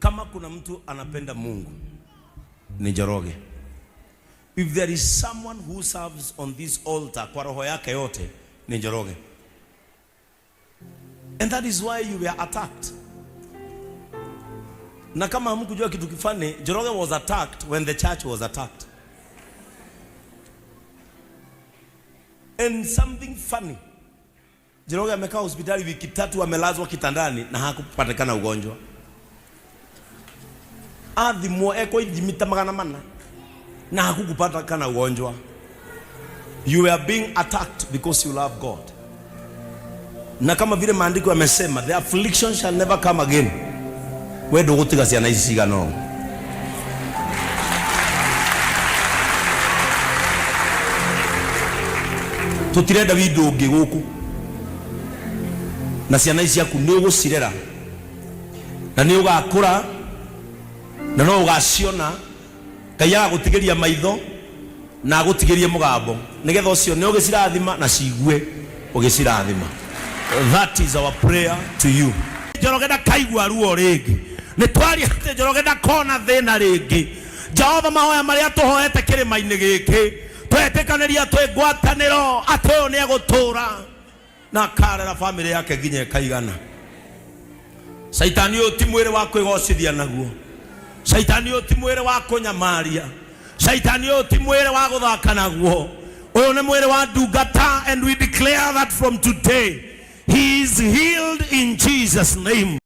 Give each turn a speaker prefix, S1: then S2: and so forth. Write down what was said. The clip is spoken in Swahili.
S1: Kama kuna mtu anapenda Mungu ni Njoroge. If there is someone who serves on this altar kwa roho yake yote ni Njoroge. And that is why you were attacked. Na kama hamkujua kitu kifani, Njoroge was attacked when the church was attacked. And something funny, Njoroge amekaa hospitali wiki 3, amelazwa kitandani na hakupatikana ugonjwa. Adhimo eko idimita magana mana na hakupatikana ugonjwa. You were being attacked because you love God. Na kama vile maandiko yamesema, the affliction shall never come again. Wewe ndio gutigacia na isiga no. Tutirenda windo ungi guku. Na ciana ici yaku ni ugucirera. Na ni ugakura. Na no ugaciona. Ngai agutigiria maitho na agutigirie mugambo. Nigetha ucio ni ugicirathima na cigue ugicirathima. That is our prayer to you. Njoroge ndakaigua ruo ringi. Ni twari ati Njoroge ndakona thina ringi. Jehova mahoya maria tuhoete kirima-ini giki. Twetikaniria twi ngwataniro ati uyu ni egutura na karera family yake nginya ikaigana. Saitani uyu ti mwiri wa kwigocithia naguo. Saitani uyu ti mwiri wa kunyamaria. Saitani uyu ti mwiri wa guthaka naguo. Uyu ni mwiri wa ndungata, and we declare that from today he is healed in Jesus' name.